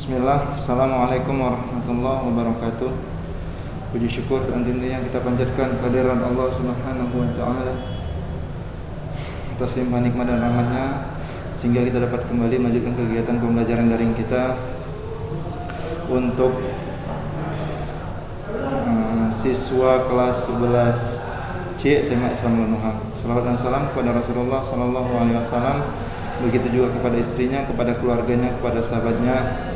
Bismillah, Assalamualaikum warahmatullahi wabarakatuh. Puji syukur dan yang kita panjatkan kehadiran Allah Subhanahu wa taala atas limpahan nikmat dan rahmatnya sehingga kita dapat kembali melanjutkan kegiatan pembelajaran daring kita untuk siswa kelas 11 C SMA Islam Lanuha. Salawat dan salam kepada Rasulullah sallallahu alaihi wasallam, begitu juga kepada istrinya, kepada keluarganya, kepada sahabatnya,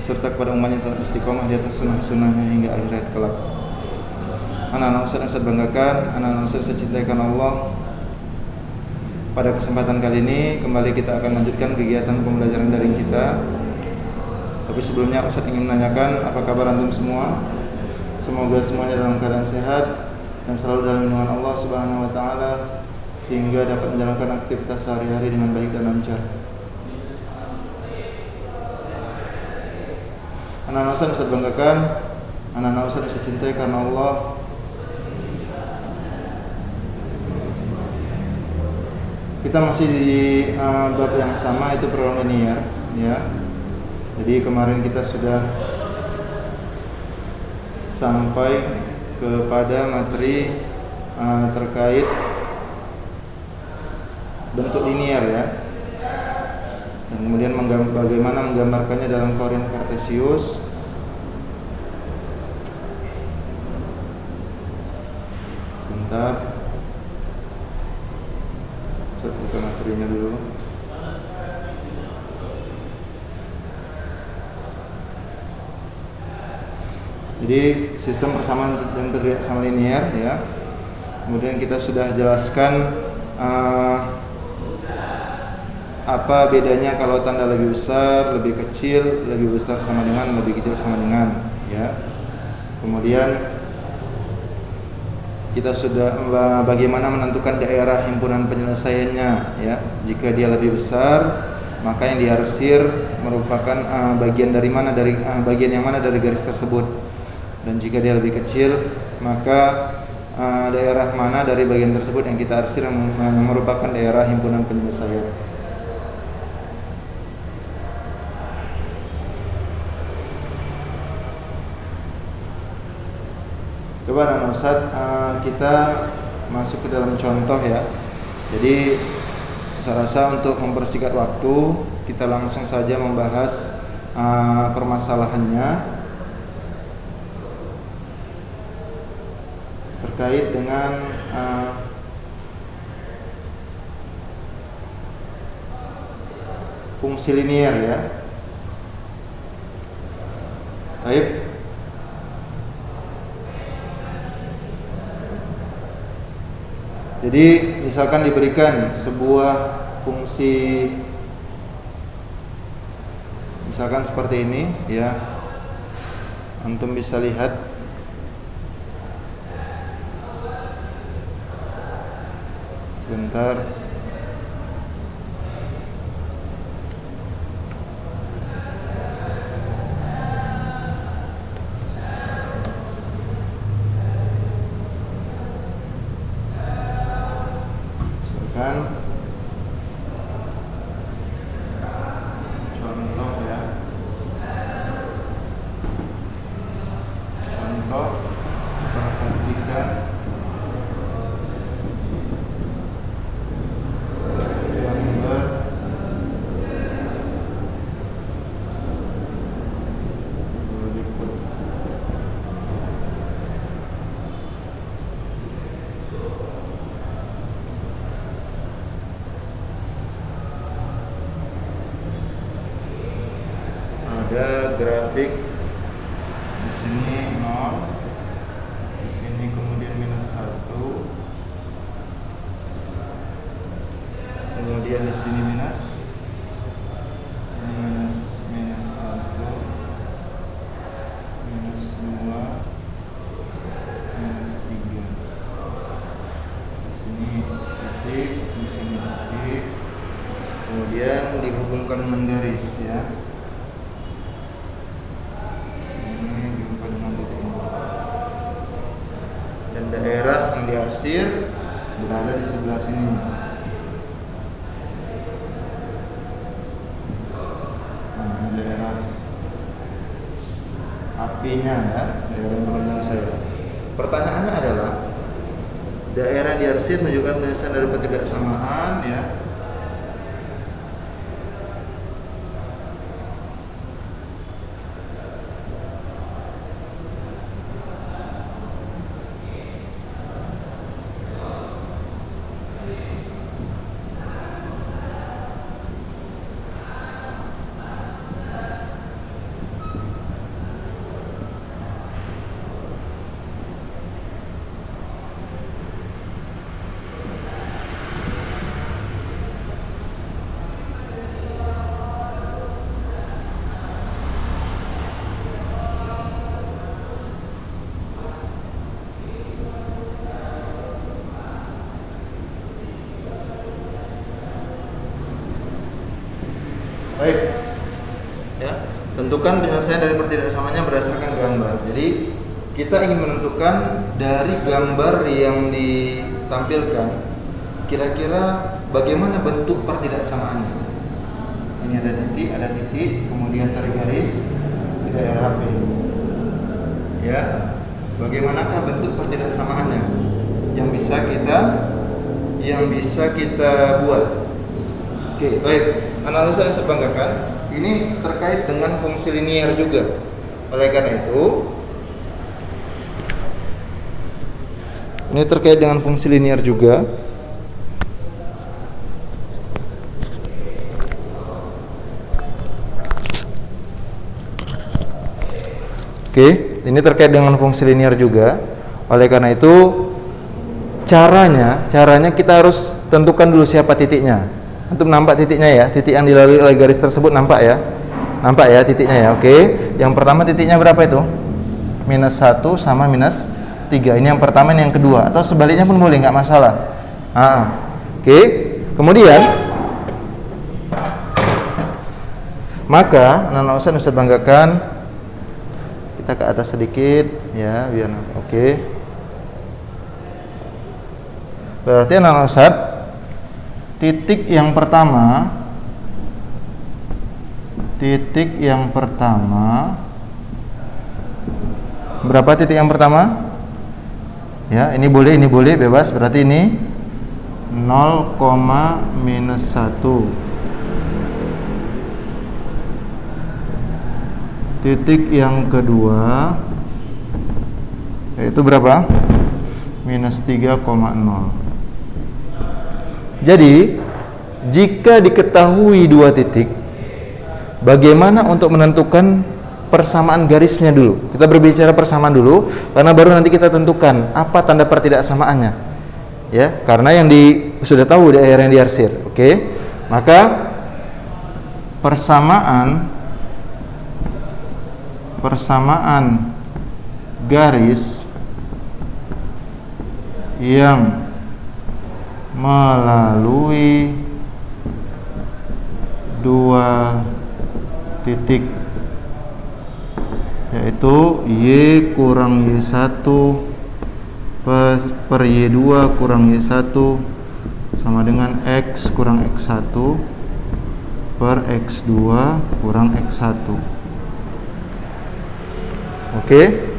serta kepada umatnya yang istiqomah di atas sunnah-sunnahnya hingga akhirat kelak. Anak-anak Ustaz yang saya banggakan, anak-anak Ustaz yang saya cintakan Allah, pada kesempatan kali ini kembali kita akan lanjutkan kegiatan pembelajaran daring kita. Tapi sebelumnya Ustaz ingin menanyakan apa kabar antum semua? Semoga semuanya dalam keadaan sehat dan selalu dalam lindungan Allah Subhanahu wa taala sehingga dapat menjalankan aktivitas sehari-hari dengan baik dan lancar. Anak-anak Ustaz yang saya banggakan, anak-anak Ustaz yang saya cintai karena Allah, kita masih di bab yang sama, itu peluang linear, ya. Jadi kemarin kita sudah sampai kepada materi terkait bentuk linear, ya. Dan kemudian bagaimana menggambarkannya dalam koordinat kartesius. Sebentar, saya buka materinya dulu. Jadi sistem persamaan dan bergerak sama linear, ya. Kemudian kita sudah jelaskan apa bedanya kalau tanda lebih besar, lebih kecil, lebih besar sama dengan, lebih kecil sama dengan, ya. Kemudian kita sudah bagaimana menentukan daerah himpunan penyelesaiannya, ya. Jika dia lebih besar, maka yang diarsir merupakan bagian yang mana dari garis tersebut. Dan jika dia lebih kecil, maka daerah mana dari bagian tersebut yang kita arsir yang merupakan daerah himpunan penyelesaian. Coba anak Ustaz, kita masuk ke dalam contoh, ya. Jadi saya rasa untuk mempersingkat waktu, kita langsung saja membahas permasalahannya terkait dengan fungsi linear, ya. Baik. Jadi misalkan diberikan sebuah fungsi, misalkan seperti ini, ya. Antum bisa lihat sebentar. Misalkan contoh, ya. Contoh, perhatikan ada grafik di sini 0, di sini kemudian -1, kemudian di sini minus, minus 1, minus 2, minus 3. Di sini titik, di sini titik, kemudian dihubungkan dengan garis, ya. Dan daerah yang diarsir berada di sebelah sini. Nah, daerah apinya ya, daerah yang menyelesaikan. Pertanyaannya adalah daerah diarsir menunjukkan penyelesaian dari ketidaksamaan ya. Baik, ya, tentukan penyelesaian dari pertidaksamaannya berdasarkan gambar. Jadi kita ingin menentukan dari gambar yang ditampilkan kira-kira bagaimana bentuk pertidaksamaannya. Ini ada titik, kemudian tarik garis di daerah P. Ya, bagaimanakah bentuk pertidaksamaannya yang bisa kita buat? Oke, baik. Analisa yang saya banggakan ini terkait dengan fungsi linier juga. Oleh karena itu, ini terkait dengan fungsi linier juga. Oke, ini terkait dengan fungsi linier juga. Oleh karena itu, caranya kita harus tentukan dulu siapa titiknya. Untuk nampak titiknya ya, titik yang dilalui oleh garis tersebut nampak ya titiknya ya. Oke, yang pertama titiknya berapa itu? -1 sama -3. Ini yang pertama, ini yang kedua, atau sebaliknya pun boleh, nggak masalah. Oke, kemudian maka anak-anak Ustaz banggakan kita ke atas sedikit ya biar oke. Berarti anak-anak Ustaz, titik yang pertama berapa titik yang pertama? Ya, ini boleh bebas, berarti ini 0,-1. Titik yang kedua yaitu berapa? -3,0. Jadi, jika diketahui dua titik, bagaimana untuk menentukan persamaan garisnya dulu? Kita berbicara persamaan dulu, karena baru nanti kita tentukan apa tanda pertidaksamaannya. Ya, karena yang sudah tahu daerah yang diarsir. Oke, maka persamaan garis yang melalui dua titik yaitu Y kurang Y1 per Y2 kurang Y1 sama dengan X kurang X1 per X2 kurang X1. Oke.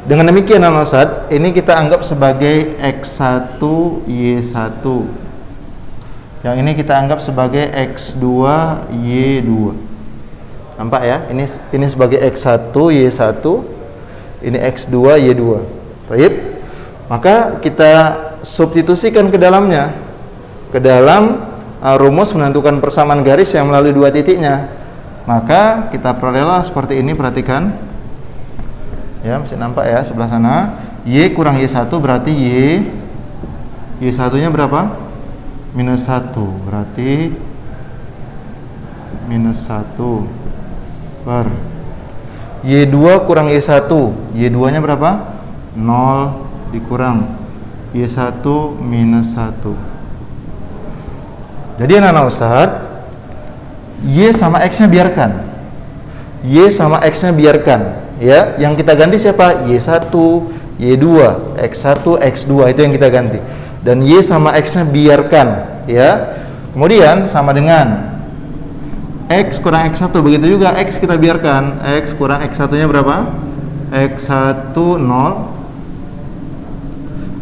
Dengan demikian anak Ustaz, ini kita anggap sebagai X1 Y1. Yang ini kita anggap sebagai X2 Y2. Nampak ya? Ini sebagai X1 Y1, ini X2 Y2. Baik. Maka kita substitusikan ke dalamnya. Ke dalam rumus menentukan persamaan garis yang melalui dua titiknya. Maka kita perolehlah seperti ini, perhatikan. Ya, masih nampak ya sebelah sana. Y kurang Y1 berarti Y1 nya berapa? -1, berarti -1 per Y2 kurang Y1. Y2 nya berapa? 0 dikurang Y1 -1. Jadi anak-anak Ustaz, Y sama X nya biarkan. Y sama X nya biarkan. Ya, yang kita ganti siapa? Y1, Y2, X1, X2, itu yang kita ganti. Dan Y sama X-nya biarkan, ya. Kemudian sama dengan X kurang X1, begitu juga X kita biarkan. X kurang X1 nya berapa? X1 0.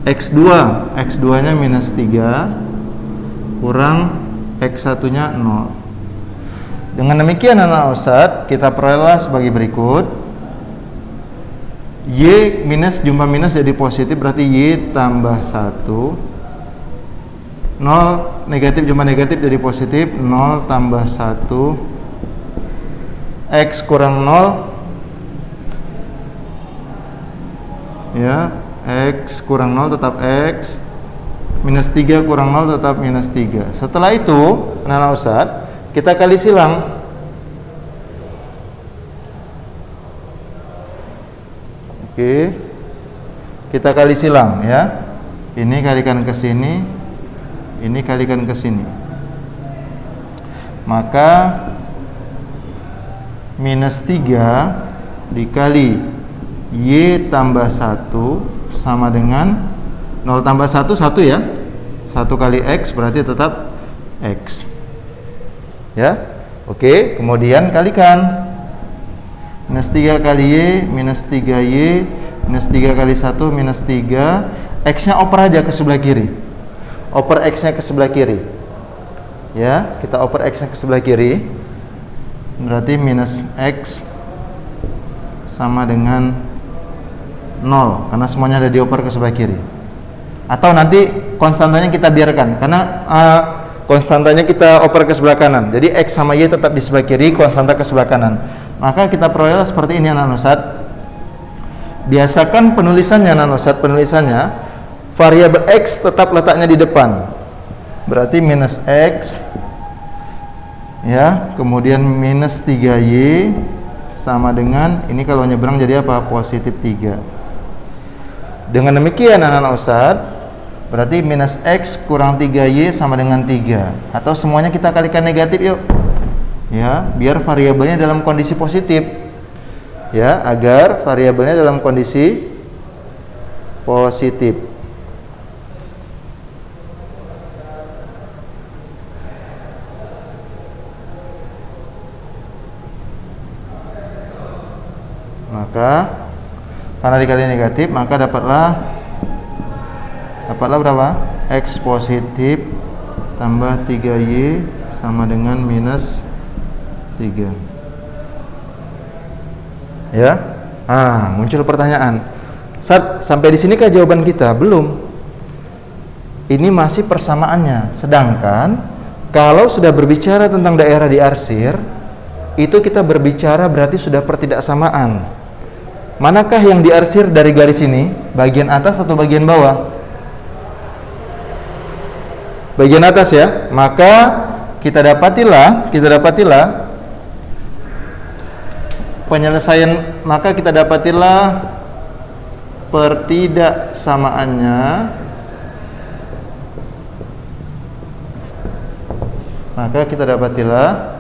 X2 nya minus 3 kurang X1 nya 0. Dengan demikian anak Ustadz, kita perolehlah sebagai berikut. Y minus, jumlah minus jadi positif, berarti Y tambah 1. 0 negatif, jumlah negatif jadi positif, 0 tambah 1. X kurang 0, ya, X kurang 0 tetap X, minus 3 kurang 0 tetap minus 3. Setelah itu anak Ustadz, kita kali silang. Oke, kita kali silang ya. Ini kalikan ke sini, ini kalikan ke sini. Maka minus 3 dikali Y tambah 1 sama dengan 0 tambah 1, 1 ya. 1 kali X berarti tetap X. Ya. Oke, kemudian kalikan. Minus 3 kali Y, minus 3Y, minus 3 kali 1, minus 3. X-nya oper aja ke sebelah kiri. Oper X-nya ke sebelah kiri. Ya, kita oper X-nya ke sebelah kiri. Berarti minus X sama dengan 0, karena semuanya ada dioper ke sebelah kiri. Atau nanti konstantanya kita biarkan, karena konstantanya kita oper ke sebelah kanan. Jadi X sama Y tetap di sebelah kiri, konstanta ke sebelah kanan. Maka kita peroleh seperti ini anak Ustadz. Biasakan penulisannya anak Ustadz, penulisannya variabel X tetap letaknya di depan. Berarti minus X, ya, kemudian minus 3Y sama dengan, ini kalau nyebrang jadi apa? Positif 3. Dengan demikian anak-anak Ustadz, berarti minus X kurang 3Y sama dengan 3. Atau semuanya kita kalikan negatif yuk, ya, biar variabelnya dalam kondisi positif, ya, agar variabelnya dalam kondisi positif. Maka karena dikali negatif, maka dapatlah berapa? X positif tambah 3Y sama dengan minus 3. Ya. Muncul pertanyaan. Sampai di sini kah jawaban kita? Belum. Ini masih persamaannya. Sedangkan kalau sudah berbicara tentang daerah diarsir, itu kita berbicara berarti sudah pertidaksamaan. Manakah yang diarsir dari garis ini? Bagian atas atau bagian bawah? Bagian atas ya. Maka kita dapatilah penyelesaian, maka kita dapatilah pertidaksamaannya. Maka kita dapatilah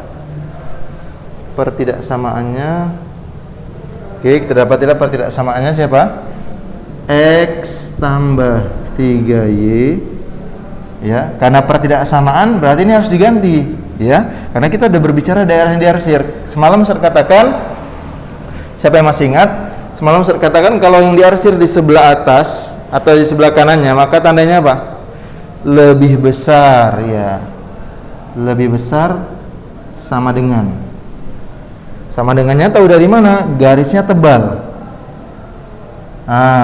pertidaksamaannya. Oke, kita dapatilah pertidaksamaannya siapa? X tambah 3Y, ya. Karena pertidaksamaan berarti ini harus diganti, ya. Karena kita udah berbicara daerah yang diarsir. Semalam saya katakan, siapa yang masih ingat? Semalam saya katakan kalau yang diarsir di sebelah atas atau di sebelah kanannya, maka tandanya apa? Lebih besar, ya. Lebih besar sama dengan. Sama dengannya tahu dari mana? Garisnya tebal.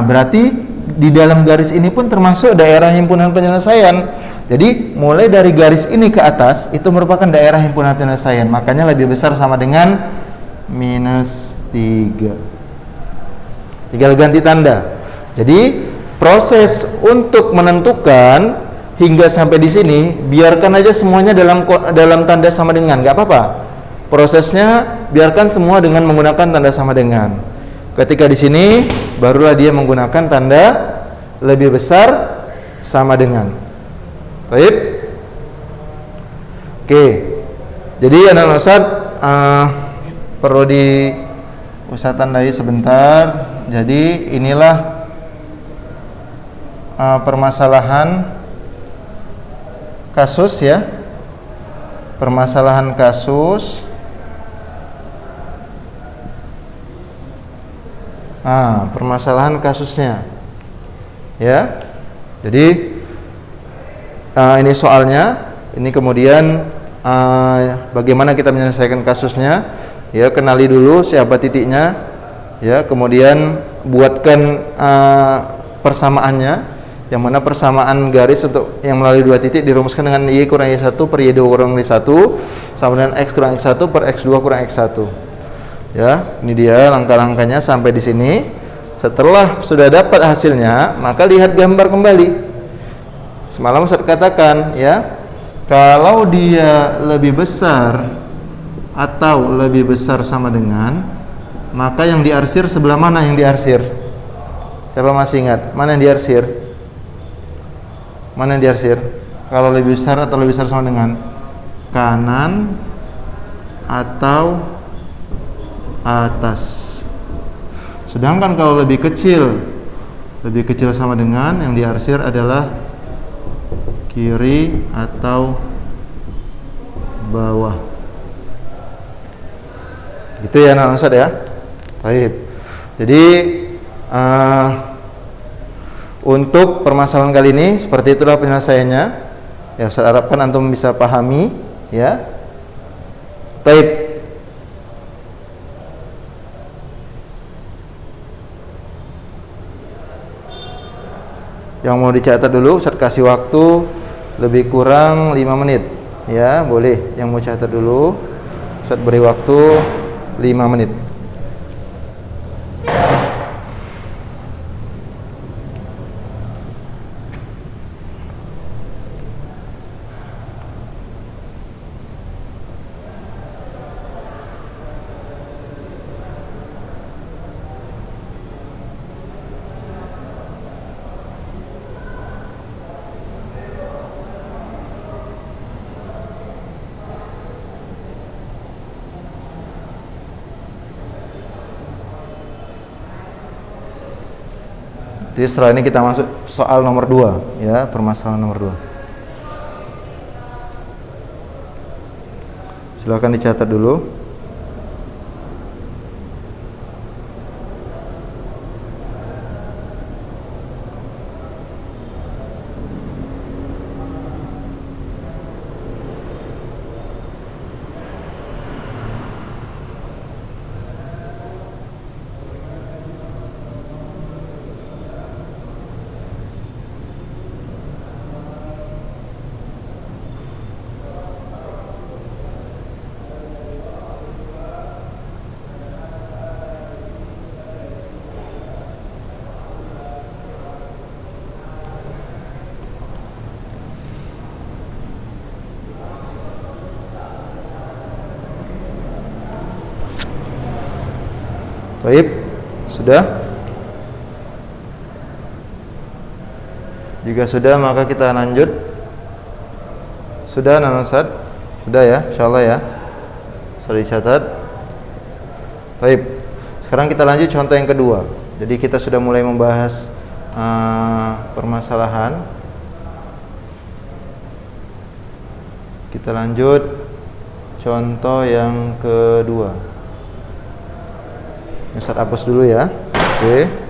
Berarti di dalam garis ini pun termasuk daerah himpunan penyelesaian. Jadi mulai dari garis ini ke atas itu merupakan daerah himpunan penyelesaian. Makanya lebih besar sama dengan minus 3. Tinggal ganti tanda. Jadi proses untuk menentukan hingga sampai di sini biarkan aja semuanya dalam tanda sama dengan, nggak apa-apa. Prosesnya biarkan semua dengan menggunakan tanda sama dengan. Ketika di sini barulah dia menggunakan tanda lebih besar sama dengan. Baik. Oke. Jadi anak Ustadz perlu Ustadz tandai sebentar. Jadi inilah permasalahan kasus ya. Permasalahan kasus permasalahan kasusnya. Ya. Jadi ini soalnya, ini kemudian bagaimana kita menyelesaikan kasusnya. Ya, kenali dulu siapa titiknya. Ya, kemudian buatkan persamaannya. Yang mana persamaan garis untuk yang melalui dua titik dirumuskan dengan Y kurang Y1 per Y2 kurang Y1 sama dengan X kurang X1 per X2 kurang X1. Ya, ini dia langkah-langkahnya sampai di sini. Setelah sudah dapat hasilnya, maka lihat gambar kembali. Semalam Ustaz katakan, ya, kalau dia lebih besar atau lebih besar sama dengan, maka yang diarsir sebelah mana yang diarsir? Siapa masih ingat? Mana yang diarsir? Mana yang diarsir? Kalau lebih besar atau lebih besar sama dengan kanan atau atas. Sedangkan kalau lebih kecil sama dengan yang diarsir adalah kiri atau bawah. Gitu ya anak Ustaz ya. Baik. Jadi untuk permasalahan kali ini seperti itulah penyelesaiannya. Ya, saya harapkan antum bisa pahami, ya. Baik. Yang mau dicatat dulu, Ustaz kasih waktu lebih kurang 5 menit. Ya, boleh. Yang mau catat dulu, Ustaz beri waktu 5 menit. Jadi setelah ini kita masuk soal nomor 2, ya, permasalahan nomor 2. Silakan dicatat dulu. Baik, sudah? Jika sudah, maka kita lanjut. Sudah, Nan Ustaz? Sudah ya, insyaallah ya. Sudah dicatat. Baik. Sekarang kita lanjut contoh yang kedua. Jadi kita sudah mulai membahas permasalahan. Kita lanjut contoh yang kedua. Ustaz hapus dulu ya. Oke.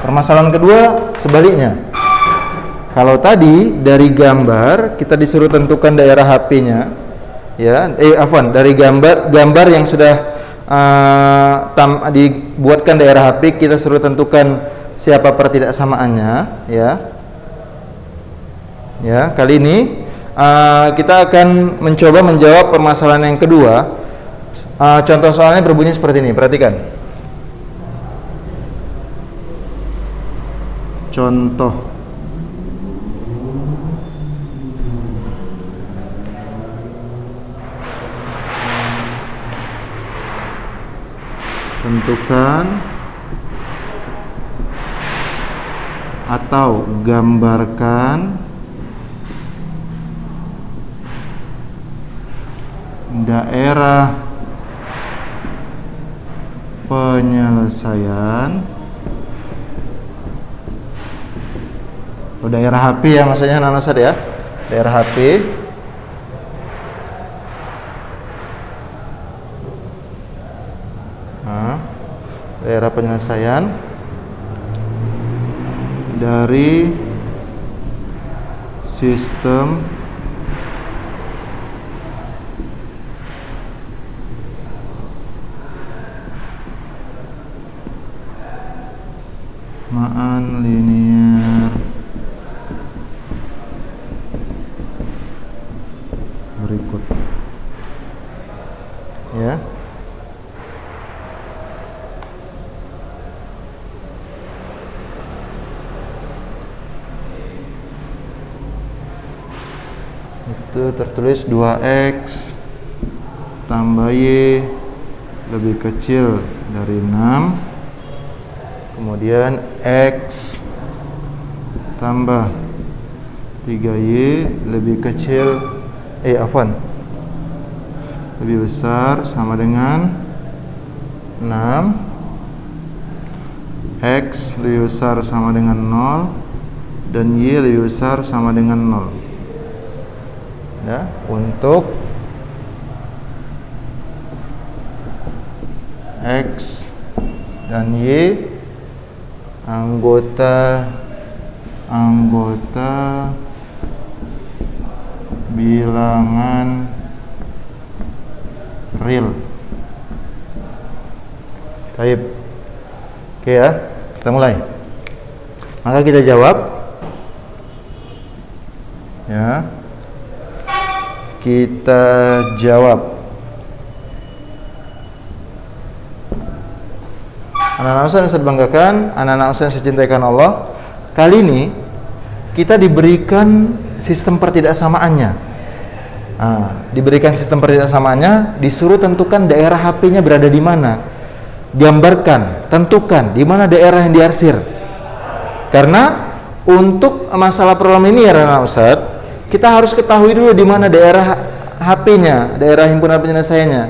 Permasalahan kedua sebaliknya. Kalau tadi dari gambar kita disuruh tentukan daerah HP-nya, ya, dari gambar yang sudah dibuatkan daerah HP, kita suruh tentukan siapa pertidaksamaannya, ya. Ya, kali ini kita akan mencoba menjawab permasalahan yang kedua Contoh soalnya berbunyi seperti ini, perhatikan. Contoh. Tentukan atau gambarkan daerah penyelesaian. Daerah HP ya maksudnya anak Ustaz ya. Daerah HP daerah penyelesaian dari sistem samaan linear berikut ya. Itu tertulis 2x tambah y lebih kecil dari 6, kemudian x tambah 3y lebih kecil lebih besar sama dengan 6, x lebih besar sama dengan 0, dan y lebih besar sama dengan 0 ya. Untuk x dan y anggota bilangan real. Baik. Oke ya, kita mulai. Maka kita jawab ya. Kita jawab. Anak-anak Ustaz yang saya banggakan, anak-anak Ustaz yang saya cintakan Allah, kali ini kita diberikan sistem pertidaksamaannya. Diberikan sistem pertidaksamaannya, disuruh tentukan daerah HP-nya berada di mana. Gambarkan, tentukan di mana daerah yang diarsir. Karena untuk masalah problem ini ya anak-anak Ustaz, kita harus ketahui dulu di mana daerah HP-nya, daerah himpunan penyelesaiannya,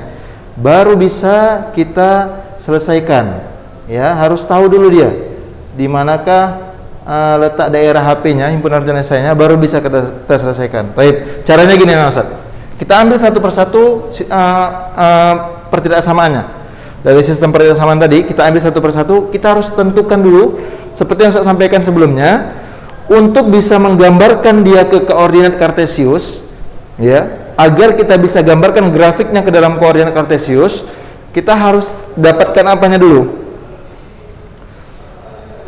baru bisa kita selesaikan. Ya, harus tahu dulu dia di manakah letak daerah HP-nya, himpunan penyelesaiannya, baru bisa kita selesaikan. Baik, caranya gini ya Ustaz. Kita ambil satu persatu pertidaksamaannya. Dari sistem pertidaksamaan tadi, kita ambil satu persatu, kita harus tentukan dulu seperti yang saya sampaikan sebelumnya. Untuk bisa menggambarkan dia ke koordinat kartesius ya, agar kita bisa gambarkan grafiknya ke dalam koordinat kartesius, kita harus dapatkan apanya dulu?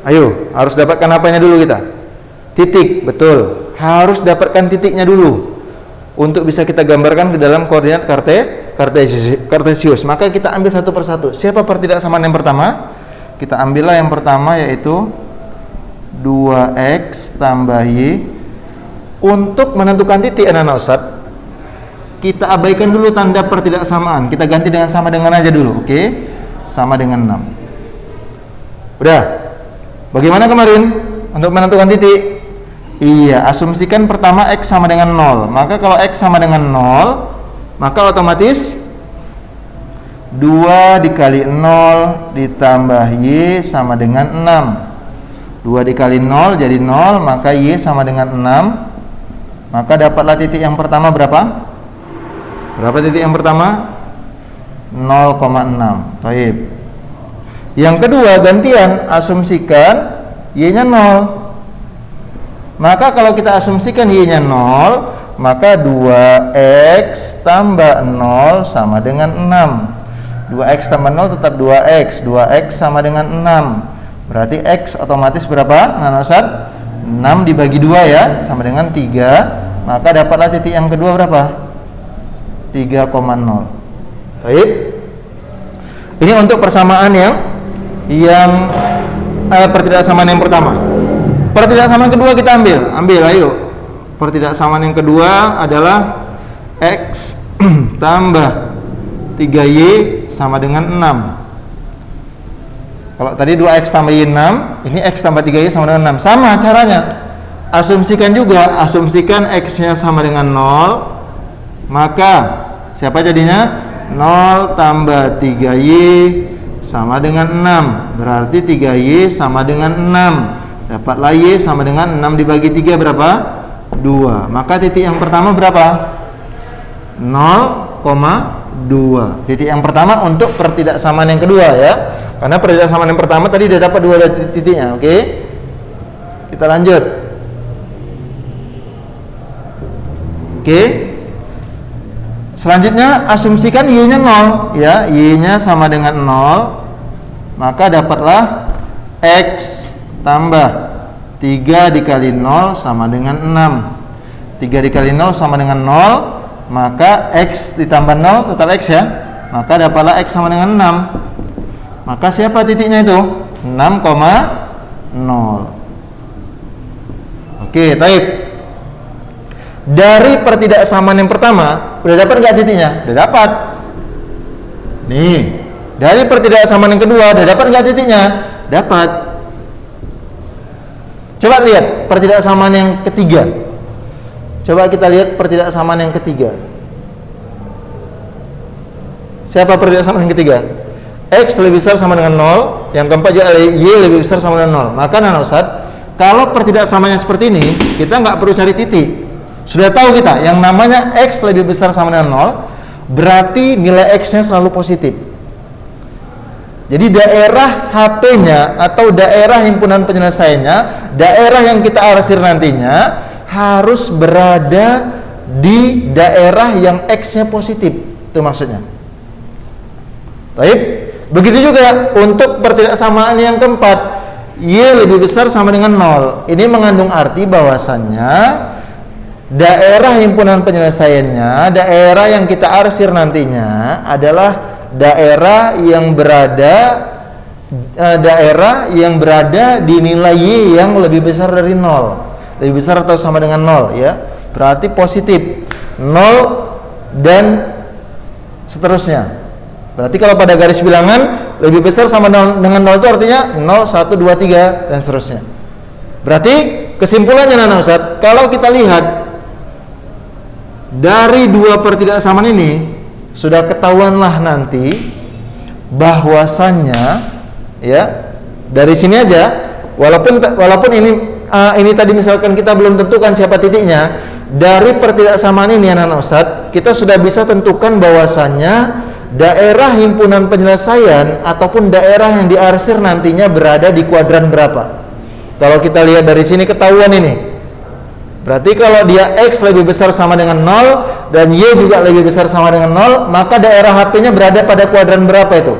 Ayo, harus dapatkan apanya dulu kita? Titik, betul. Harus dapatkan titiknya dulu untuk bisa kita gambarkan ke dalam koordinat kartesius. Maka kita ambil satu persatu. Siapa pertidaksamaan yang pertama? Kita ambillah yang pertama, yaitu 2x tambah y. Untuk menentukan titik anak-anak Ustaz, kita abaikan dulu tanda pertidaksamaan, kita ganti dengan sama dengan aja dulu. Oke? Sama dengan 6. Udah? Bagaimana kemarin untuk menentukan titik? Iya, asumsikan pertama x sama dengan 0. Maka kalau x sama dengan 0, maka otomatis 2 dikali 0 ditambah y sama dengan 6. 2 dikali 0 jadi 0, maka y sama dengan 6. Maka dapatlah titik yang pertama berapa? Berapa titik yang pertama? 0,6. Baik. Yang kedua, gantian, asumsikan y-nya 0. Maka kalau kita asumsikan y-nya 0, maka 2x tambah 0 sama dengan 6. 2x tambah 0 tetap 2x. 2x sama dengan 6. Berarti x otomatis berapa? Nah, Ustaz, 6 dibagi 2 ya, sama dengan 3. Maka dapatlah titik yang kedua berapa? 3,0. Baik. Ini untuk persamaan yang pertidaksamaan yang pertama. Pertidaksamaan kedua kita ambil, ayo. Pertidaksamaan yang kedua adalah X tambah 3Y sama dengan 6. Kalau tadi 2X tambah Y 6, ini X tambah 3Y sama dengan 6. Sama caranya. Asumsikan X-nya sama dengan 0, maka siapa jadinya? 0 tambah 3Y sama dengan 6. Berarti 3Y sama dengan 6. Dapatlah Y sama dengan 6 dibagi 3 berapa? 2. Maka titik yang pertama berapa? 0,2. Titik yang pertama untuk pertidaksamaan yang kedua ya. Karena pertidaksamaan yang pertama tadi udah dapat 2 titiknya, oke? Kita lanjut. Oke. Selanjutnya asumsikan Y-nya 0 ya, Y-nya sama dengan 0. Maka dapatlah X tambah 3 dikali 0 sama dengan 6. 3 dikali 0 sama dengan 0. Maka X ditambah 0 tetap X ya. Maka dapatlah X sama dengan 6. Maka siapa titiknya itu? 6,0. Oke, baik. Dari pertidaksamaan yang pertama, udah dapat nggak titiknya? Udah dapat. Nih, dari pertidaksamaan yang kedua, udah dapat nggak titiknya? Dapat. Coba lihat pertidaksamaan yang ketiga. Coba kita lihat pertidaksamaan yang ketiga. Siapa pertidaksamaan yang ketiga? X lebih besar sama dengan 0, yang keempat juga Y lebih besar sama dengan 0. Maka Nana Ustadz, kalau pertidaksamaannya seperti ini, kita nggak perlu cari titik. Sudah tahu kita, yang namanya X lebih besar sama dengan 0, berarti nilai X-nya selalu positif. Jadi daerah HP-nya atau daerah himpunan penyelesaiannya, daerah yang kita arsir nantinya harus berada di daerah yang X-nya positif. Itu maksudnya. Baik. Begitu juga untuk pertidaksamaan yang keempat, Y lebih besar sama dengan 0. Ini mengandung arti bahwasannya daerah himpunan penyelesaiannya, daerah yang kita arsir nantinya adalah daerah yang berada di nilai Y yang lebih besar dari 0. Lebih besar atau sama dengan 0 ya. Berarti positif. 0 dan seterusnya. Berarti kalau pada garis bilangan lebih besar sama dengan 0 itu artinya 0, 1, 2, 3 dan seterusnya. Berarti kesimpulannya Nana Ustadz, kalau kita lihat dari dua pertidaksamaan ini sudah ketahuanlah nanti bahwasannya ya, dari sini aja walaupun ini tadi misalkan kita belum tentukan siapa titiknya, dari pertidaksamaan ini ya Nana Ustadz, kita sudah bisa tentukan bahwasannya daerah himpunan penyelesaian ataupun daerah yang diarsir nantinya berada di kuadran berapa. Kalau kita lihat dari sini ketahuan ini. Berarti kalau dia X lebih besar sama dengan 0 dan Y juga lebih besar sama dengan 0, maka daerah HP-nya berada pada kuadran berapa itu?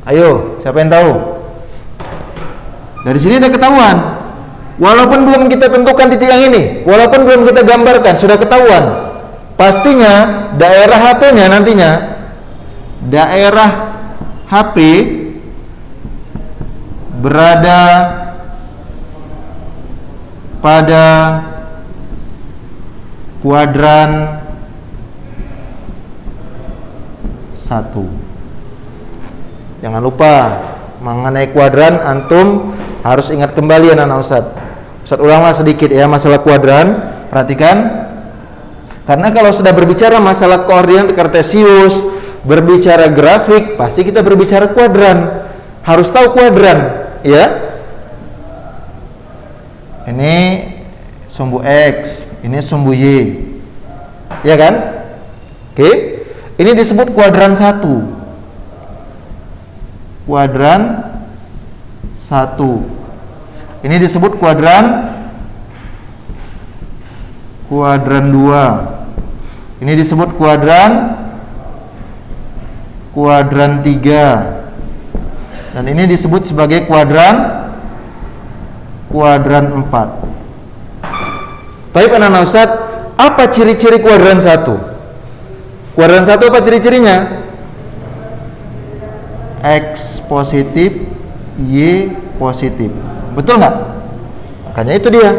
Ayo, siapa yang tahu? Dari sini udah ketahuan. Walaupun belum kita tentukan titik yang ini, walaupun belum kita gambarkan, sudah ketahuan. Pastinya daerah HP-nya nantinya, daerah HP berada pada kuadran 1. Jangan lupa mengenai kuadran, antum harus ingat kembali ya anak Ustadz. Ustadz ulanglah sedikit ya masalah kuadran. Perhatikan. Karena kalau sudah berbicara masalah koordinat kartesius, berbicara grafik, pasti kita berbicara kuadran. Harus tahu kuadran, ya. Ini sumbu X, ini sumbu Y. Ya kan? Oke. Ini disebut kuadran 1. Kuadran 1. Ini disebut kuadran 2. Ini disebut kuadran 3. Dan ini disebut sebagai kuadran 4. Baik anak-anak Ustadz, apa ciri-ciri kuadran 1? Kuadran 1 apa ciri-cirinya? X positif, Y positif. Betul nggak? Makanya itu dia.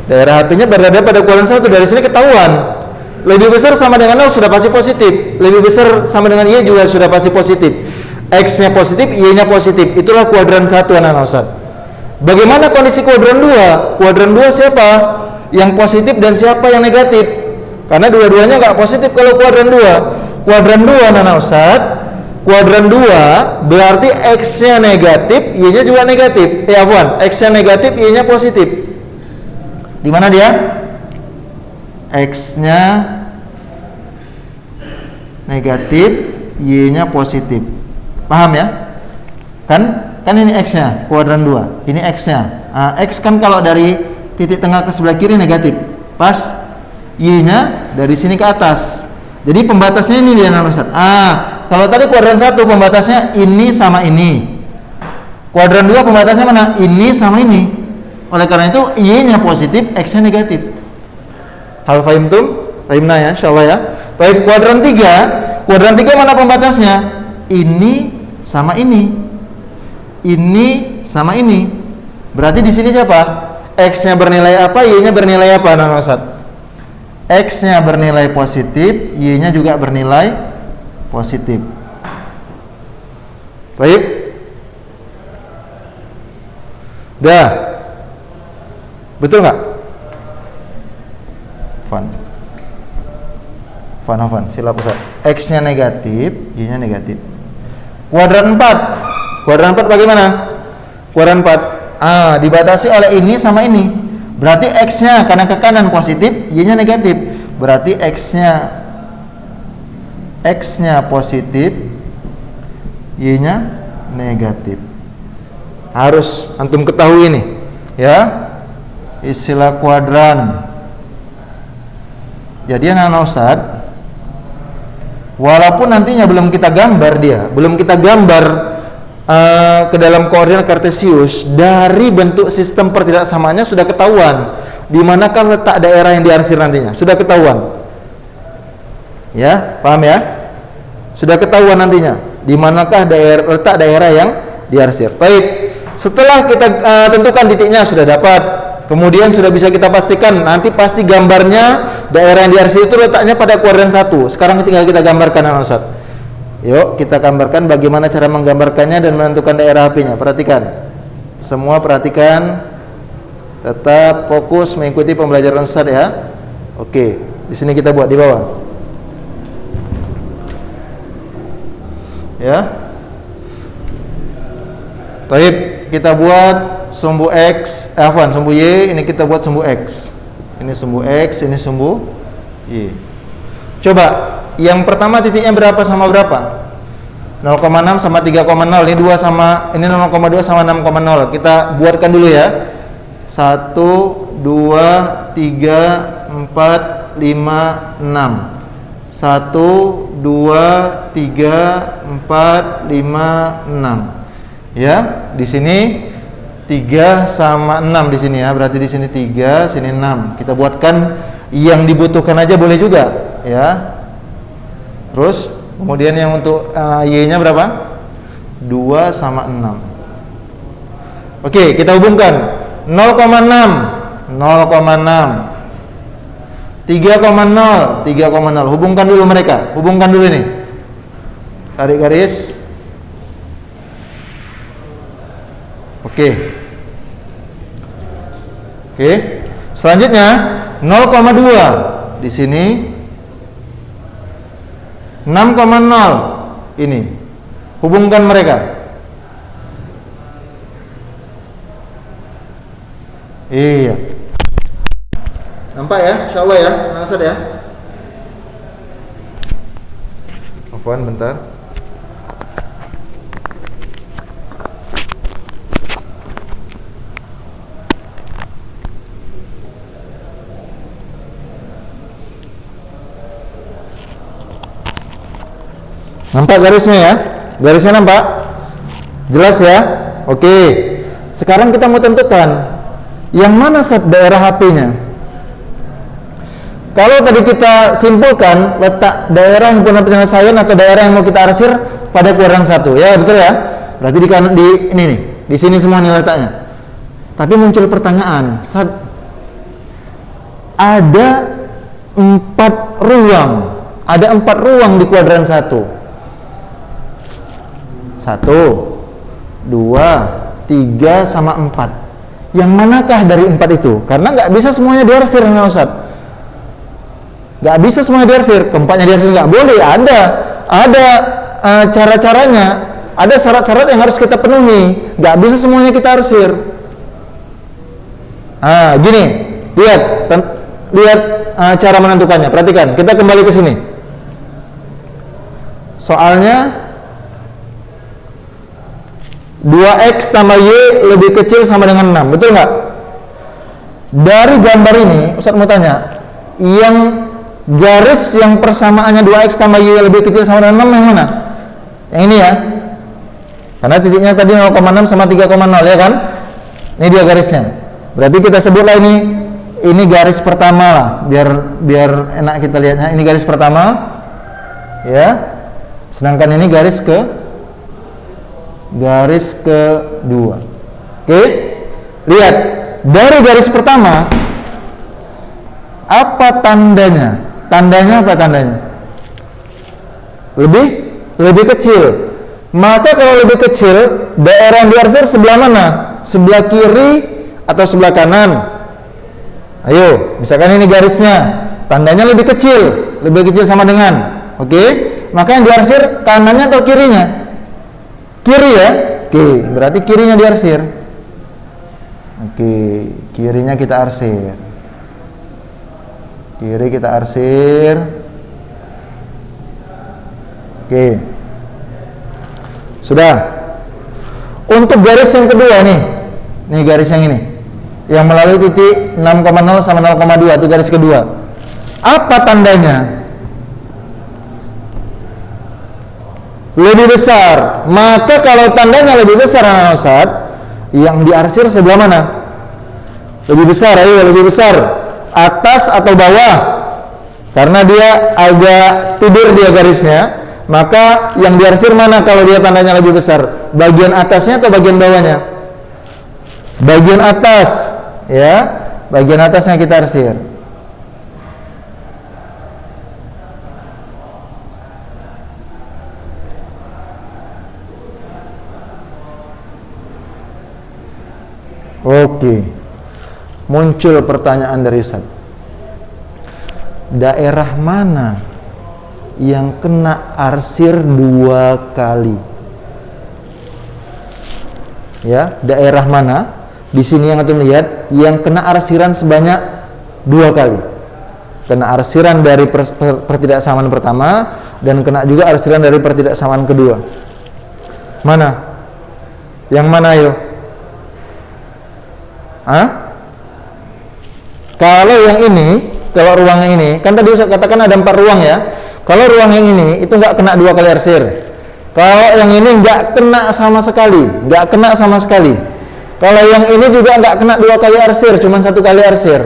Daerah HP-nya berada pada kuadran 1. Dari sini ketahuan. Lebih besar sama dengan 0 sudah pasti positif. Lebih besar sama dengan Y juga sudah pasti positif. X-nya positif, Y-nya positif. Itulah kuadran 1 anak-anak Ustaz. Bagaimana kondisi kuadran 2? Kuadran 2 siapa yang positif dan siapa yang negatif? Karena dua-duanya nggak positif kalau kuadran 2. Kuadran 2 anak-anak Ustaz. Kuadran 2 berarti X-nya negatif, Y-nya juga negatif. X-nya negatif, Y-nya positif. Di mana dia? X-nya negatif, Y-nya positif. Paham ya? Kan ini X-nya, kuadran 2. Ini X-nya. X kan kalau dari titik tengah ke sebelah kiri negatif. Pas. Y-nya dari sini ke atas. Jadi pembatasnya ini dia Ustaz. Kalau tadi kuadran 1 pembatasnya ini sama ini. Kuadran 2 pembatasnya mana? Ini sama ini. Oleh karena itu Y-nya positif, X-nya negatif. Hal fahimtum? Fahimna ya, insyaallah ya. Baik, kuadran 3. Kuadran 3 mana pembatasnya? Ini sama ini. Ini sama ini. Berarti di sini siapa? X-nya bernilai apa? Y-nya bernilai apa, Anak Ustaz? X-nya bernilai positif, Y-nya juga bernilai positif. Baik. Dah. Betul nggak? Fan, silap Ustaz. X-nya negatif, Y-nya negatif. Kuadran 4. Kuadran 4 bagaimana? Kuadran 4. Dibatasi oleh ini sama ini. Berarti X-nya karena ke kanan positif, Y-nya negatif. Berarti X-nya positif, Y-nya negatif. Harus antum ketahui ini, ya. Istilah kuadran. Jadi anak Ustaz, walaupun nantinya belum kita gambar ke dalam koordinat kartesius, dari bentuk sistem pertidaksamaannya sudah ketahuan di manakah letak daerah yang diarsir nantinya, sudah ketahuan. Ya, paham ya? Sudah ketahuan nantinya di manakah letak daerah yang diarsir. Baik, setelah kita tentukan titiknya sudah dapat, kemudian sudah bisa kita pastikan nanti pasti gambarnya daerah yang diarsir itu letaknya pada kuadran 1. Sekarang tinggal kita gambarkan, Ustaz. Yuk kita gambarkan bagaimana cara menggambarkannya dan menentukan daerah HP-nya. Perhatikan, semua perhatikan, tetap fokus mengikuti pembelajaran Ustaz ya. Oke, di sini kita buat di bawah. Ya. Baik, kita buat sumbu X, sumbu Y, ini kita buat sumbu X. Ini sumbu X, ini sumbu Y. Coba, yang pertama titiknya berapa sama berapa? 0,6 sama 3,0. Ini 2 sama, ini 0,2 sama 6,0. Kita buatkan dulu ya. 1, 2, 3, 4, 5, 6. 1, 2, 3, 4, 5, 6. Ya, di sini 3 sama 6 di sini ya. Berarti di sini 3, sini 6. Kita buatkan yang dibutuhkan aja boleh juga, ya. Terus kemudian yang untuk Y-nya berapa? 2 sama 6. Oke, kita hubungkan 0,6 0,6 3,0 3,0. Hubungkan dulu mereka. Hubungkan dulu nih. Tarik garis. Oke. Selanjutnya 0,2 di sini. 6,0 ini. Hubungkan mereka. Iya. Nampak ya? Insyaallah ya, Ustaz ya. Afwan bentar. Nampak garisnya ya? Garisnya nampak? Jelas ya? Oke. Sekarang kita mau tentukan yang mana daerah HP-nya. Kalau tadi kita simpulkan letak daerah himpunan penyelesaian atau daerah yang mau kita arsir pada kuadran 1, ya betul ya. Berarti di ini nih, di sini semua nih letaknya. Tapi muncul pertanyaan, ada 4 ruang di kuadran 1. 1, 2, 3 sama 4. Yang manakah dari 4 itu? Karena nggak bisa semuanya diarsir, Ustaz. Nggak bisa semuanya diarsir. Keempatnya diarsir nggak boleh. Ada cara-caranya. Ada syarat-syarat yang harus kita penuhi. Nggak bisa semuanya kita arsir. Gini, lihat cara menentukannya. Perhatikan. Kita kembali ke sini. Soalnya 2x tambah y lebih kecil sama dengan 6, betul nggak? Dari gambar ini, Ustaz mau tanya, yang garis yang persamaannya 2x tambah y lebih kecil sama dengan 6 yang mana? Yang ini ya, karena titiknya tadi 0,6 sama 3,0 ya kan? Ini dia garisnya. Berarti kita sebutlah ini garis pertama lah, biar enak kita lihatnya. Ini garis pertama, ya. Sedangkan ini garis kedua. Oke, lihat dari garis pertama apa tandanya? Tandanya apa tandanya? Lebih kecil. Maka kalau lebih kecil, daerah yang diarsir sebelah mana? Sebelah kiri atau sebelah kanan? Ayo, misalkan ini garisnya, tandanya lebih kecil sama dengan. Oke, maka yang diarsir kanannya atau kirinya? Kiri ya. Oke, berarti kirinya diarsir. Oke, kirinya kita arsir. Kiri kita arsir. Oke. Sudah. Untuk garis yang kedua nih garis yang ini, yang melalui titik 6,0 sama 0,2 itu garis kedua. Apa tandanya? Lebih besar. Maka kalau tandanya lebih besar, Ustaz, yang diarsir sebelah mana? Lebih besar, lebih besar. Atas atau bawah? Karena dia agak tidur dia garisnya, maka yang diarsir mana kalau dia tandanya lebih besar? Bagian atasnya atau bagian bawahnya? Bagian atas, ya. Bagian atasnya kita arsir. Oke, muncul pertanyaan dari Ustaz. Daerah mana yang kena arsir 2 kali? Ya, daerah mana? Di sini yang antum lihat yang kena arsiran sebanyak 2 kali. Kena arsiran dari pertidaksamaan pertama dan kena juga arsiran dari pertidaksamaan kedua. Mana? Yang mana, ayo? Kalau yang ini, kalau ruang yang ini, kan tadi saya katakan ada 4 ruang ya. Kalau ruang yang ini itu nggak kena 2 kali arsir. Kalau yang ini nggak kena sama sekali. Kalau yang ini juga nggak kena 2 kali arsir, cuma 1 kali arsir.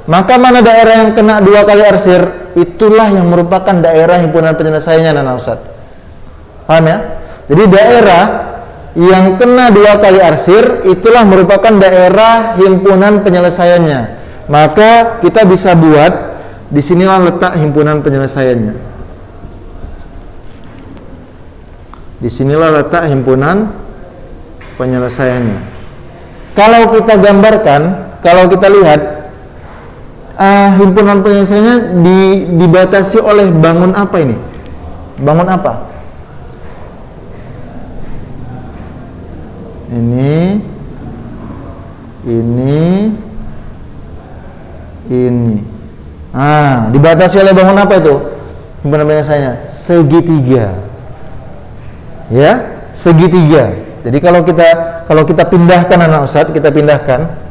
Maka mana daerah yang kena 2 kali arsir? Itulah yang merupakan daerah himpunan penyelesaiannya, Nana Ustaz. Paham ya? Jadi daerah yang kena 2 kali arsir itulah merupakan daerah himpunan penyelesaiannya. Maka kita bisa buat disinilah letak himpunan penyelesaiannya. Disinilah letak himpunan penyelesaiannya. Kalau kita gambarkan, kalau kita lihat himpunan penyelesaiannya dibatasi oleh bangun apa ini? Bangun apa? Ini. Dibatasi oleh bangun apa itu? Himpunan penyelesaiannya segitiga. Ya, segitiga. Jadi kalau kita pindahkan anak Ustaz, kita pindahkan.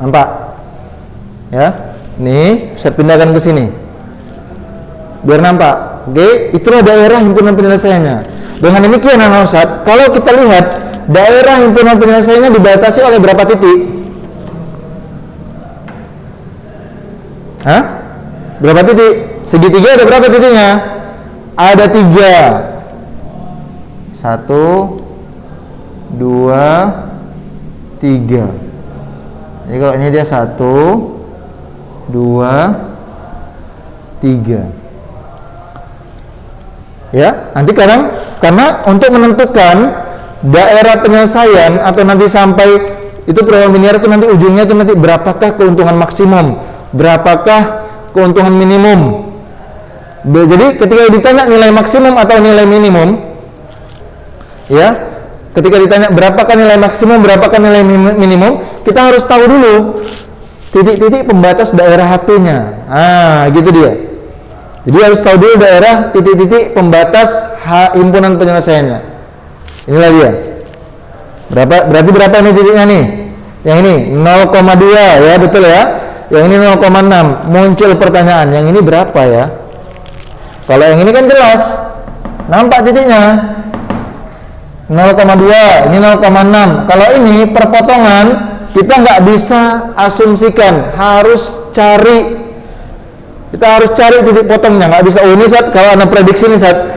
Nampak? Ya. Nih, Ustaz pindahkan ke sini. Biar nampak. Oke, itulah daerah himpunan penyelesaiannya. Dengan demikian anak Ustaz, kalau kita lihat daerah himpunan penyelesaiannya dibatasi oleh berapa titik? Hah? Berapa titik? Segitiga ada berapa titiknya? Ada 3. 1, 2, 3. Jadi kalau ini dia 1, 2, 3. Ya, nanti karena untuk menentukan daerah penyelesaian atau nanti sampai itu program linear itu nanti ujungnya itu nanti berapakah keuntungan maksimum, berapakah keuntungan minimum. Jadi ketika ditanya nilai maksimum atau nilai minimum, ya, ketika ditanya berapakah nilai maksimum, berapakah nilai minimum, kita harus tahu dulu titik-titik pembatas daerah HT-nya. Gitu dia. Jadi harus tahu dulu daerah titik-titik pembatas himpunan penyelesaiannya. Inilah dia. Berarti berapa ini titiknya nih? Yang ini 0,2 ya, betul ya. Yang ini 0,6. Muncul pertanyaan, yang ini berapa ya? Kalau yang ini kan jelas, nampak titiknya 0,2, ini 0,6. Kalau ini perpotongan, kita nggak bisa asumsikan, harus cari. Kita harus cari titik potongnya, nggak bisa. Oh ini saat kalau anda prediksi ini saat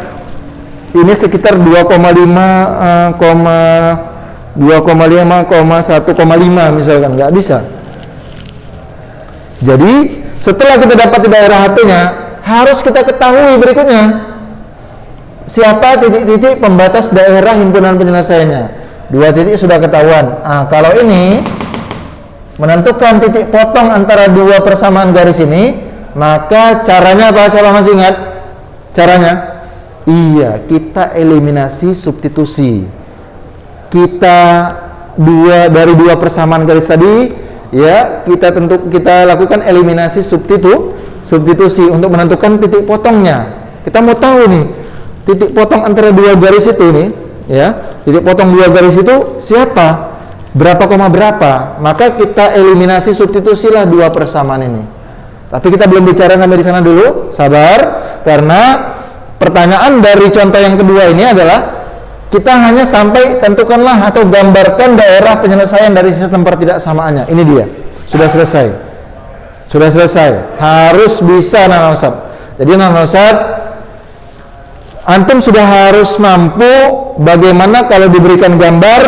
ini sekitar 2,5, 1,5 misalkan, nggak bisa. Jadi setelah kita dapat di daerah HP-nya, harus kita ketahui berikutnya siapa titik-titik pembatas daerah himpunan penyelesaiannya. 2 titik sudah ketahuan. Kalau ini menentukan titik potong antara 2 persamaan garis ini, maka caranya apa? Siapa masih ingat caranya? Iya, kita eliminasi substitusi. Kita dari 2 persamaan garis tadi, ya, kita lakukan eliminasi substitusi untuk menentukan titik potongnya. Kita mau tahu nih titik potong antara 2 garis itu nih, ya, titik potong 2 garis itu siapa? Berapa koma berapa? Maka kita eliminasi substitusilah 2 persamaan ini. Tapi kita belum bicara sampai di sana dulu, sabar, karena pertanyaan dari contoh yang kedua ini adalah kita hanya sampai tentukanlah atau gambarkan daerah penyelesaian dari sistem pertidaksamaannya. Ini dia, sudah selesai. Harus bisa Nana Ustaz. Jadi Nana Ustaz, antum sudah harus mampu bagaimana kalau diberikan gambar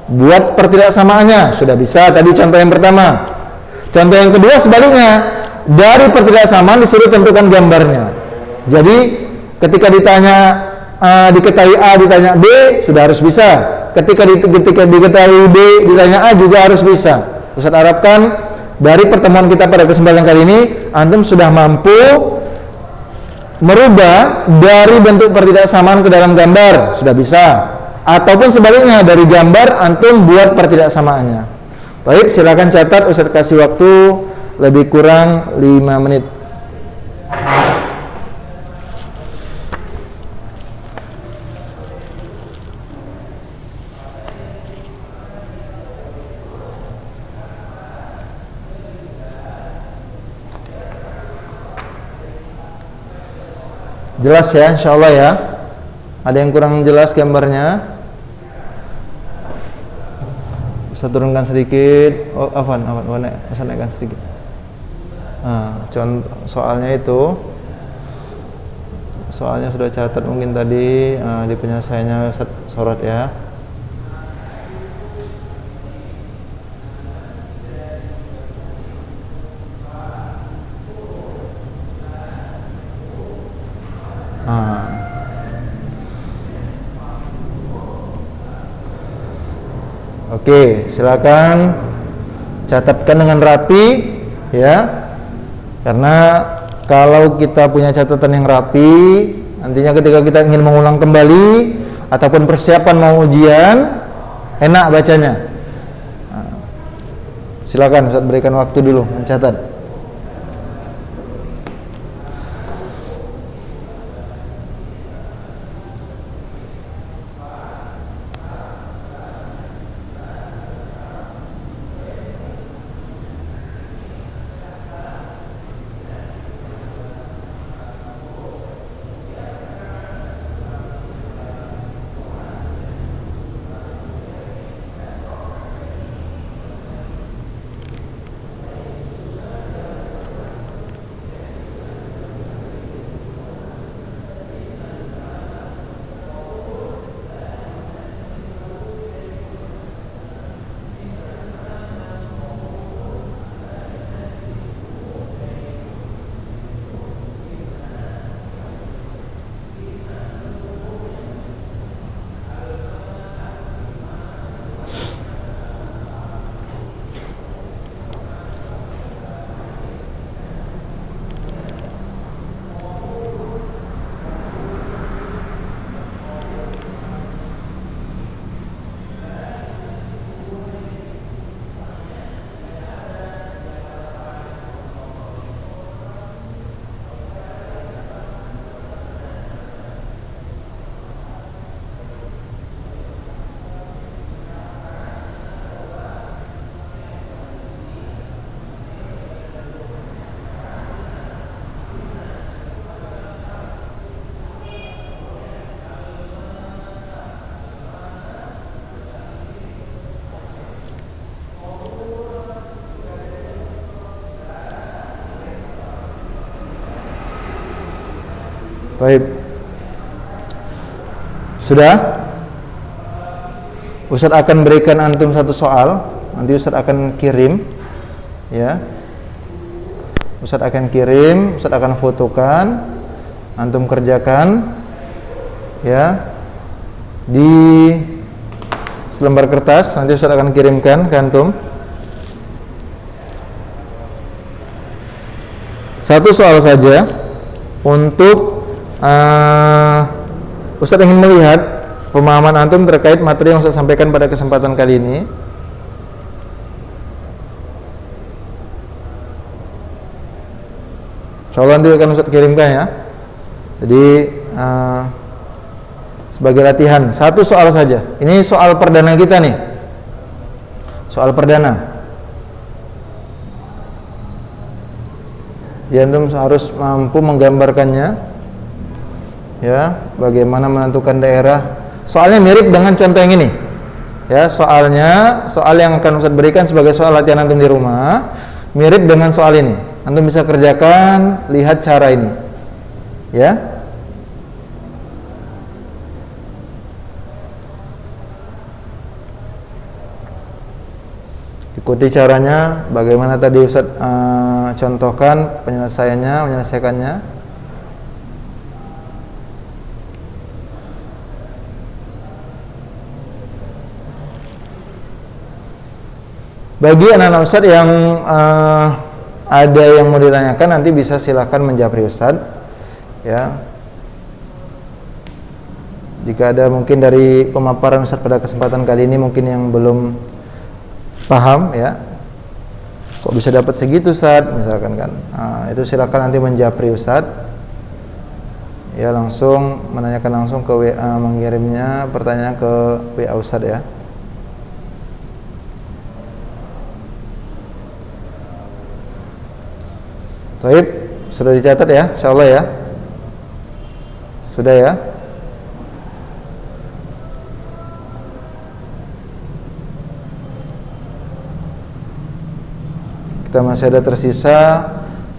buat pertidaksamaannya. Sudah bisa tadi contoh yang pertama. Contoh yang kedua sebaliknya, dari pertidaksamaan disuruh tentukan gambarnya. Jadi ketika ditanya diketahui A ditanya B, sudah harus bisa. Ketika diketahui B ditanya A juga harus bisa. Ustaz harapkan dari pertemuan kita pada kesempatan kali ini antum sudah mampu merubah dari bentuk pertidaksamaan ke dalam gambar, sudah bisa. Ataupun sebaliknya, dari gambar antum buat pertidaksamaannya. Baik, silakan catat, Ustaz kasih waktu lebih kurang 5 menit. Jelas ya, insyaallah ya. Ada yang kurang jelas gambarnya? Bisa turunkan sedikit. Oh, Afwan, bisa naikkan sedikit. Contoh soalnya itu, soalnya sudah catat mungkin tadi di penyelesaiannya sorot ya. Oke, silakan catatkan dengan rapi ya. Karena kalau kita punya catatan yang rapi, nantinya ketika kita ingin mengulang kembali ataupun persiapan mau ujian, enak bacanya. Silakan Ustaz berikan waktu dulu mencatat. Baik. Sudah? Ustaz akan berikan antum satu soal. Nanti Ustaz akan kirim, ya. Ustaz akan kirim, Ustaz akan fotokan, antum kerjakan, ya, di selembar kertas. Nanti Ustaz akan kirimkan ke antum. Satu soal saja untuk Ustaz ingin melihat pemahaman antum terkait materi yang Ustaz sampaikan pada kesempatan kali ini. Insyaallah nanti akan Ustaz kirimkan, ya. Jadi sebagai latihan, satu soal saja. Ini soal perdana kita nih. Soal perdana. Ya, antum harus mampu menggambarkannya. Ya, bagaimana menentukan daerah. Soalnya mirip dengan contoh yang ini. Ya, soalnya, soal yang akan Ustaz berikan sebagai soal latihan antum di rumah mirip dengan soal ini. Antum bisa kerjakan, lihat cara ini. Ya. Ikuti caranya, bagaimana tadi Ustaz contohkan menyelesaikannya. Bagi anak-anak Ustaz yang ada yang mau ditanyakan, nanti bisa silakan menjawab Ustaz, ya. Jika ada mungkin dari pemaparan Ustaz pada kesempatan kali ini mungkin yang belum paham, ya, kok bisa dapat segitu Ustaz, misalkan kan, itu silakan nanti menjawab Ustaz, ya, langsung menanyakan langsung ke WA, mengirimnya pertanyaan ke WA Ustaz, ya. Baik, sudah dicatat ya, insyaallah ya. Sudah ya. Kita masih ada tersisa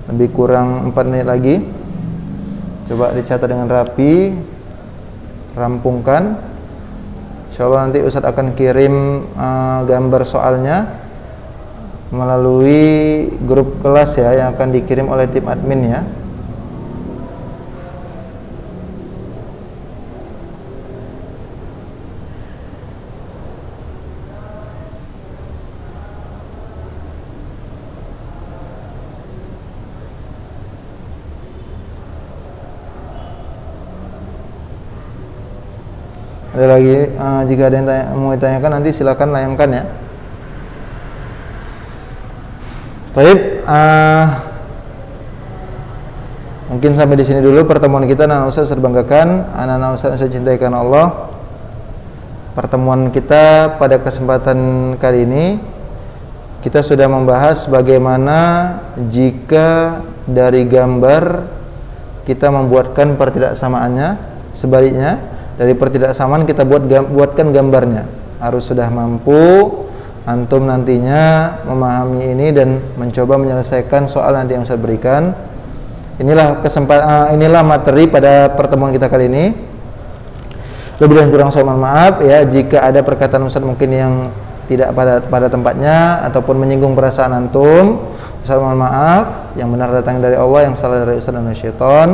lebih kurang 4 menit lagi. Coba dicatat dengan rapi, rampungkan. Insyaallah nanti Ustaz akan kirim gambar soalnya melalui grup kelas, ya, yang akan dikirim oleh tim admin, ya. Ada lagi, jika ada yang mau ditanyakan nanti silakan layangkan, ya. Baik, mungkin sampai di sini dulu pertemuan kita. Anak-anak Ustaz banggakan, anak-anak Ustaz saya cintai karena Allah. Pertemuan kita pada kesempatan kali ini kita sudah membahas bagaimana jika dari gambar kita membuatkan pertidaksamaannya, sebaliknya dari pertidaksamaan kita buatkan gambarnya. Harus sudah mampu antum nantinya memahami ini dan mencoba menyelesaikan soal nanti yang saya berikan. Inilah materi pada pertemuan kita kali ini. Lebih dan kurang saya mohon maaf, ya, jika ada perkataan Ustaz mungkin yang tidak pada tempatnya ataupun menyinggung perasaan antum. Saya mohon maaf. Yang benar datang dari Allah, yang salah dari Ustaz dan syaitan.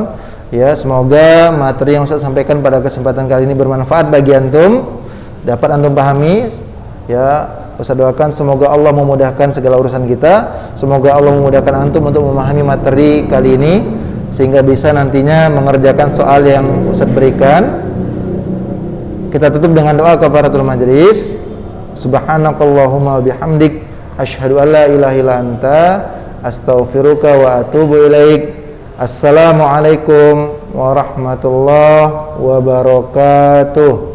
Ya, semoga materi yang Ustaz sampaikan pada kesempatan kali ini bermanfaat bagi antum, dapat antum pahami, ya. Ustaz doakan semoga Allah memudahkan segala urusan kita. Semoga Allah memudahkan antum untuk memahami materi kali ini sehingga bisa nantinya mengerjakan soal yang Ustaz berikan. Kita tutup dengan doa kafaratul majlis. Subhanakallahumma bihamdik asyhadu an la ilaha illa anta astaghfiruka wa atubu ilaik. Assalamualaikum warahmatullahi wabarakatuh.